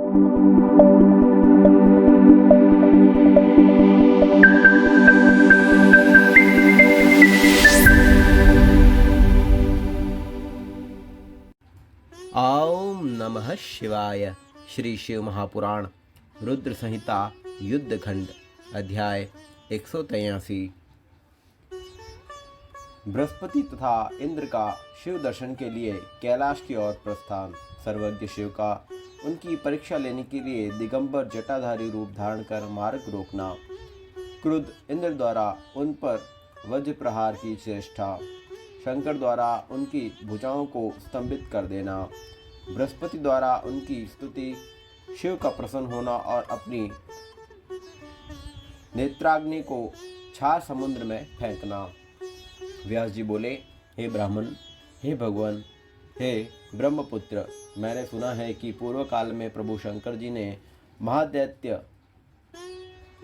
ओम नमः शिवाय। श्री शिव महापुराण रुद्र संहिता युद्धखंड अध्याय 183। बृहस्पति तथा इंद्र का शिव दर्शन के लिए कैलाश की ओर प्रस्थान। सर्वज्ञ शिव का उनकी परीक्षा लेने के लिए दिगंबर जटाधारी रूप धारण कर मार्ग रोकना। क्रुद्ध इंद्र द्वारा उन पर वज्र प्रहार की चेष्टा। शंकर द्वारा उनकी भुजाओं को स्तंभित कर देना। बृहस्पति द्वारा उनकी स्तुति, शिव का प्रसन्न होना और अपनी नेत्राग्नि को क्षार समुद्र में फेंकना। व्यास जी बोले, हे ब्राह्मण, हे भगवान, हे ब्रह्मपुत्र, मैंने सुना है कि पूर्व काल में प्रभु शंकर जी ने महादैत्य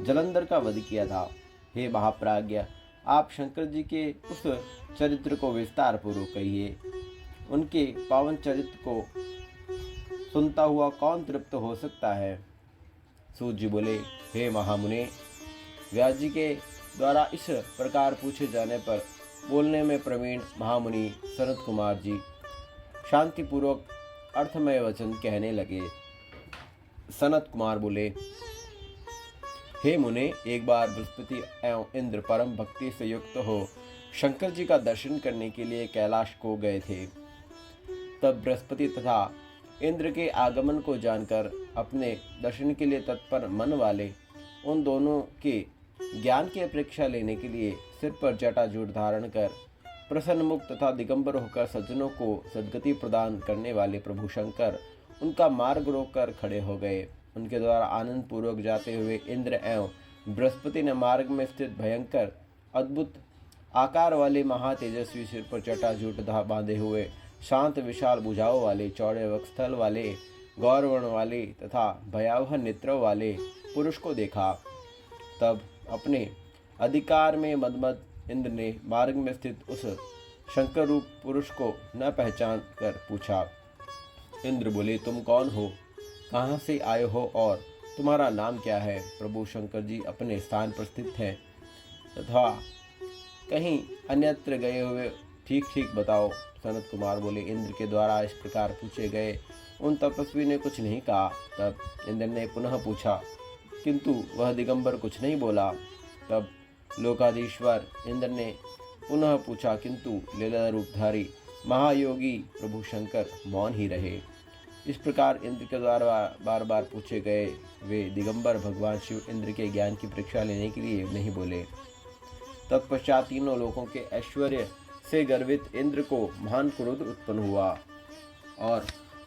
जलंधर का वध किया था। हे महाप्राज्ञ, आप शंकर जी के उस चरित्र को विस्तार पूर्वक कहिए। उनके पावन चरित्र को सुनता हुआ कौन तृप्त हो सकता है। सूत जी बोले, हे महामुने, व्यास जी के द्वारा इस प्रकार पूछे जाने पर बोलने में प्रवीण महामुनि सनत कुमार जी शांतिपूर्वक अर्थमय वचन कहने लगे। सनत कुमार बोले, हे मुने, एक बार बृहस्पति एवं इंद्र परम भक्ति से युक्त हो शंकर जी का दर्शन करने के लिए कैलाश को गए थे। तब बृहस्पति तथा इंद्र के आगमन को जानकर अपने दर्शन के लिए तत्पर मन वाले उन दोनों के ज्ञान की अपेक्षा लेने के लिए सिर पर जटाजूट धारण कर प्रसन्न मुक्त तथा दिगंबर होकर सज्जनों को सद्गति प्रदान करने वाले प्रभु शंकर उनका मार्ग रोककर खड़े हो गए। उनके द्वारा आनंद पूर्वक जाते हुए इंद्र एवं बृहस्पति ने मार्ग में स्थित भयंकर अद्भुत आकार वाले महातेजस्वी सिर पर जटाजूट बांधे हुए शांत विशाल भुजाओं वाले चौड़े वक्षस्थल वाले गौरवर्ण वाले तथा भयावह नेत्रों वाले पुरुष को देखा। तब अपने अधिकार में मदमद इंद्र ने मार्ग में स्थित उस शंकर रूप पुरुष को न पहचान कर पूछा। इंद्र बोले, तुम कौन हो, कहाँ से आए हो और तुम्हारा नाम क्या है। प्रभु शंकर जी अपने स्थान पर स्थित हैं तथा कहीं अन्यत्र गए हुए, ठीक ठीक बताओ। सनत कुमार बोले, इंद्र के द्वारा इस प्रकार पूछे गए उन तपस्वी ने कुछ नहीं कहा। तब इंद्र ने पुनः पूछा, किंतु वह दिगंबर कुछ नहीं बोला। तब लोकाधीश्वर इंद्र ने पुनः पूछा, किंतु लीला रूपधारी महायोगी प्रभु शंकर मौन ही रहे। इस प्रकार इंद्र के द्वारा बार बार पूछे गए वे दिगंबर भगवान शिव इंद्र के ज्ञान की परीक्षा लेने के लिए नहीं बोले। तत्पश्चात तीनों लोकों के ऐश्वर्य से गर्वित इंद्र को महान क्रोध उत्पन्न हुआ और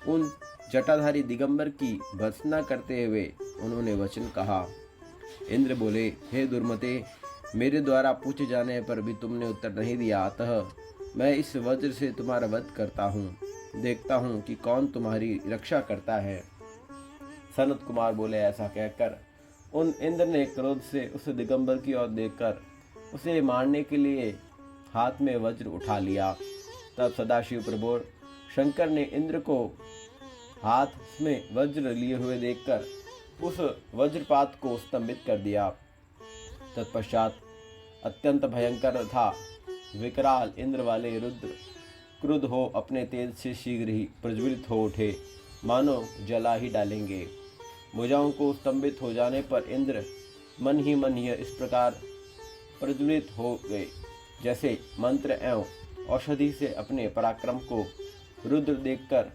उन जटाधारी दिगंबर की भर्त्सना करते हुए उन्होंने वचन कहा। इंद्र बोले, हे दुर्मते, मेरे द्वारा पूछे जाने पर भी तुमने उत्तर नहीं दिया, अतः मैं इस वज्र से तुम्हारा वध करता हूँ। देखता हूँ कि कौन तुम्हारी रक्षा करता है। सनत कुमार बोले, ऐसा कहकर उन इंद्र ने क्रोध से उस दिगंबर की ओर देखकर उसे मारने के लिए हाथ में वज्र उठा लिया। तब सदाशिव प्रभु शंकर ने इंद्र को हाथ में वज्र लिए हुए देखकर उस वज्रपात को स्तंभित कर दिया। तत्पश्चात अत्यंत भयंकर तथा विकराल इंद्र वाले रुद्र क्रुद्ध हो अपने तेज से शीघ्र ही प्रज्वलित हो उठे, मानो जला ही डालेंगे। भुजाओं को स्तंभित हो जाने पर इंद्र मन ही मन यह इस प्रकार प्रज्वलित हो गए जैसे मंत्र एवं औषधि से अपने पराक्रम को रुद्र देखकर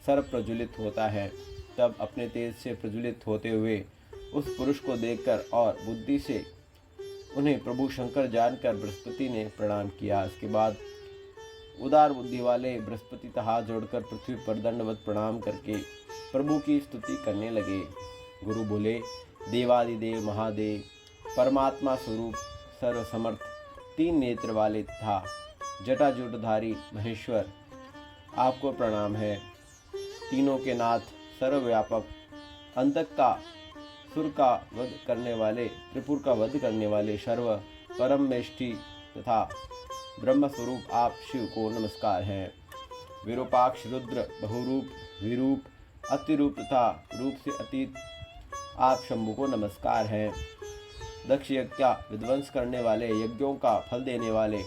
सर्प प्रज्वलित होता है। तब अपने तेज से प्रज्वलित होते हुए उस पुरुष को देखकर और बुद्धि से उन्हें प्रभु शंकर जानकर बृहस्पति ने प्रणाम किया। इसके बाद उदार बुद्धि वाले बृहस्पति हाथ जोड़कर पृथ्वी पर दंडवत प्रणाम करके प्रभु की स्तुति करने लगे। गुरु बोले, देवादिदेव महादेव परमात्मा स्वरूप सर्वसमर्थ तीन नेत्र वाले तथा जटाजूटधारी महेश्वर, आपको प्रणाम है। तीनों के नाथ, सर्वव्यापक, अंतक का सुर का वध करने वाले, त्रिपुर का वध करने वाले, सर्व परम मेष्टि तथा ब्रह्म स्वरूप आप शिव को नमस्कार है। विरूपाक्ष रुद्र, बहुरूप, विरूप, अति रूप तथा रूप से अतीत आप शंभु को नमस्कार है। दक्ष यज्ञ का विध्वंस करने वाले, यज्ञों का फल देने वाले,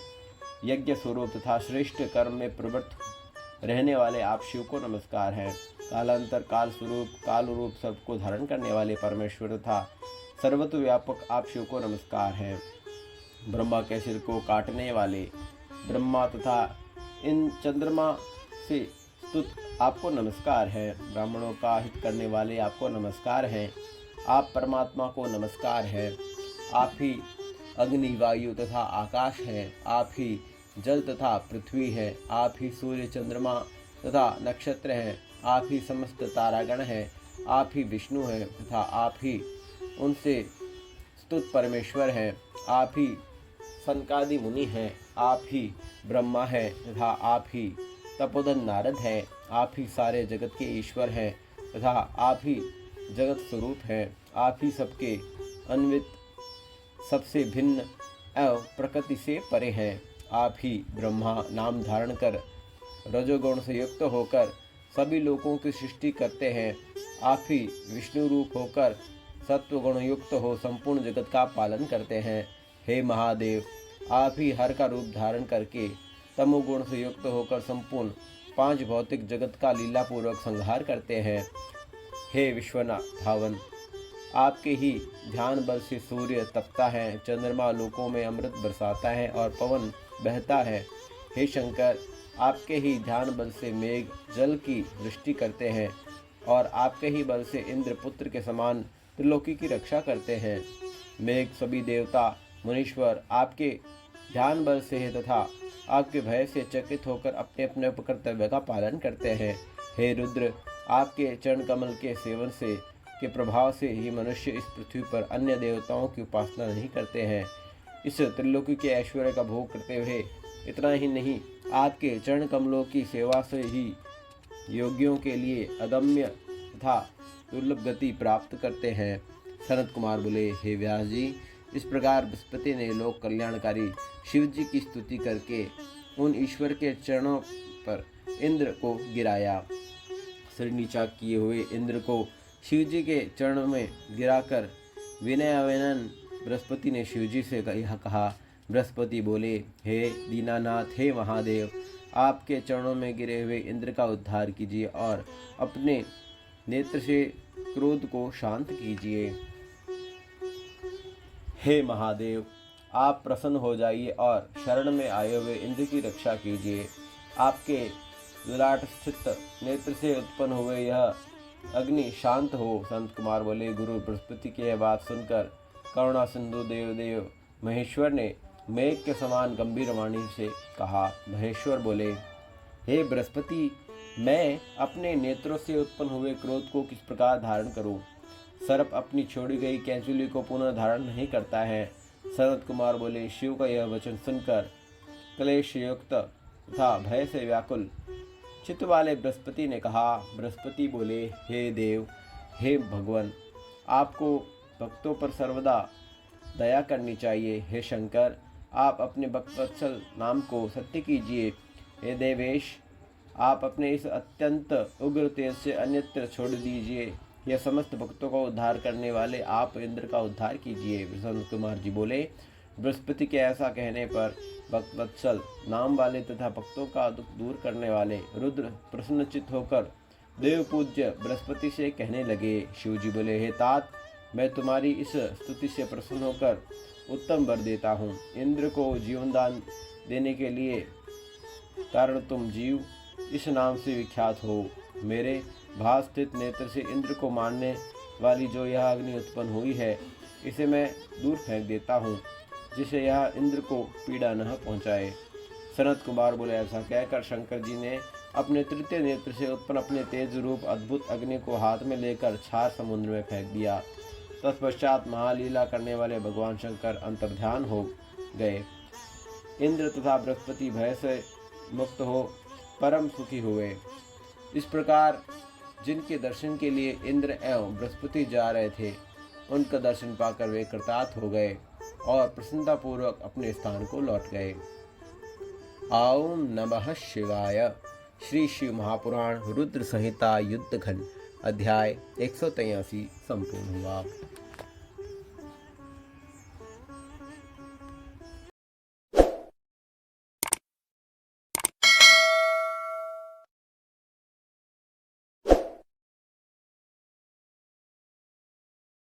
यज्ञ स्वरूप तथा श्रेष्ठ कर्म में प्रवृत्त रहने वाले आप शिव को नमस्कार है। कालांतर काल स्वरूप काल रूप सबको धारण करने वाले परमेश्वर तथा सर्वत्र व्यापक आप शिव को नमस्कार है। ब्रह्मा के सिर को काटने वाले ब्रह्मा तथा इन चंद्रमा से स्तुत आपको नमस्कार है। ब्राह्मणों का हित करने वाले आपको नमस्कार है। आप परमात्मा को नमस्कार है। आप ही अग्नि, वायु तथा आकाश हैं। आप ही जल तथा पृथ्वी है। आप ही सूर्य, चंद्रमा तथा नक्षत्र हैं। आप ही समस्त तारागण हैं। आप ही विष्णु हैं तथा आप ही उनसे स्तुत परमेश्वर हैं। आप ही सनकादि मुनि हैं। आप ही ब्रह्मा हैं तथा आप ही तपोधन नारद हैं। आप ही सारे जगत के ईश्वर हैं तथा आप ही जगत स्वरूप हैं। आप ही सबके अन्वित, सबसे भिन्न एवं प्रकृति से परे हैं। आप ही ब्रह्मा नाम धारण कर रजोगुण से युक्त होकर सभी लोगों की सृष्टि करते हैं। आप ही विष्णु रूप होकर सत्वगुण युक्त हो संपूर्ण जगत का पालन करते हैं। हे महादेव, आप ही हर का रूप धारण करके तमोगुण से युक्त होकर संपूर्ण पांच भौतिक जगत का लीलापूर्वक संहार करते हैं। हे विश्वनाथ धावन, आपके ही ध्यान बल से सूर्य तपता है, चंद्रमा लोकों में अमृत बरसाता है और पवन बहता है। हे शंकर, आपके ही ध्यान बल से मेघ जल की वृष्टि करते हैं और आपके ही बल से इंद्र पुत्र के समान त्रिलोकी की रक्षा करते हैं। मेघ सभी देवता मुनीश्वर आपके ध्यान बल से है तथा आपके भय से चकित होकर अपने अपने कर्तव्य का पालन करते हैं। हे रुद्र, आपके चरण कमल के सेवन से के प्रभाव से ही मनुष्य इस पृथ्वी पर अन्य देवताओं की उपासना नहीं करते हैं। इस त्रिलोकी के ऐश्वर्य का भोग करते हुए इतना ही नहीं, आपके चरण कमलों की सेवा से ही योगियों के लिए अदम्य तथा दुर्लभ गति प्राप्त करते हैं। सनत कुमार बोले, हे व्यास जी, इस प्रकार बृहस्पति ने लोक कल्याणकारी शिव जी की स्तुति करके उन ईश्वर के चरणों पर इंद्र को गिराया। सिर नीचा किए हुए इंद्र को शिव जी के चरणों में गिराकर विनयावनन बृहस्पति ने शिव जी से यह कहा। बृहस्पति बोले, हे दीनानाथ, हे महादेव, आपके चरणों में गिरे हुए इंद्र का उद्धार कीजिए और अपने नेत्र से क्रोध को शांत कीजिए। हे महादेव, आप प्रसन्न हो जाइए और शरण में आए हुए इंद्र की रक्षा कीजिए। आपके ललाट स्थित नेत्र से उत्पन्न हुए यह अग्नि शांत हो। संत कुमार बोले, गुरु बृहस्पति की यह बात सुनकर करुणा सिंधु देव महेश्वर ने मेघ के समान गंभीर वाणी से कहा। महेश्वर बोले, हे बृहस्पति, मैं अपने नेत्रों से उत्पन्न हुए क्रोध को किस प्रकार धारण करूं? सर्प अपनी छोड़ी गई कैंचुली को पुनः धारण नहीं करता है। सनत कुमार बोले, शिव का यह वचन सुनकर क्लेश युक्त तथा भय से व्याकुल चित्त वाले बृहस्पति ने कहा। बृहस्पति बोले, हे देव, हे भगवान, आपको भक्तों पर सर्वदा दया करनी चाहिए। हे शंकर, आप अपने भक्तवत्सल नाम को सत्य कीजिए। हे देवेश, आप अपने इस अत्यंत उग्र तेज से अन्यत्र छोड़ दीजिए। यह समस्त भक्तों को उद्धार करने वाले आप इंद्र का उद्धार कीजिए। संत कुमार जी बोले, बृहस्पति के ऐसा कहने पर भक्तवत्सल नाम वाले तथा भक्तों का दुख दूर करने वाले रुद्र प्रसन्नचित्त होकर देव पूज्य बृहस्पति से कहने लगे। शिव जी बोले, हे तात, मैं तुम्हारी इस स्तुति से प्रसन्न होकर उत्तम वर देता हूँ। इंद्र को जीवन दान देने के लिए कारण तुम जीव इस नाम से विख्यात हो। मेरे भास स्थित नेत्र से इंद्र को मारने वाली जो यह अग्नि उत्पन्न हुई है, इसे मैं दूर फेंक देता हूँ, जिसे यह इंद्र को पीड़ा न पहुँचाए। सनत कुमार बोले, ऐसा कहकर शंकर जी ने अपने तृतीय नेत्र से उत्पन्न अपने तेज रूप अद्भुत अग्नि को हाथ में लेकर क्षार समुद्र में फेंक दिया। तत्पश्चात महालीला करने वाले भगवान शंकर अंतर्ध्यान हो गए। इंद्र तथा बृहस्पति भय से मुक्त हो परम सुखी हुए। इस प्रकार जिनके दर्शन के लिए इंद्र एवं बृहस्पति जा रहे थे, उनका दर्शन पाकर वे कृतार्थ हो गए और प्रसन्नतापूर्वक अपने स्थान को लौट गए। ओम नमः शिवाय। श्री शिव महापुराण रुद्र संहिता युद्ध खंड अध्याय 183 संपूर्ण हुआ।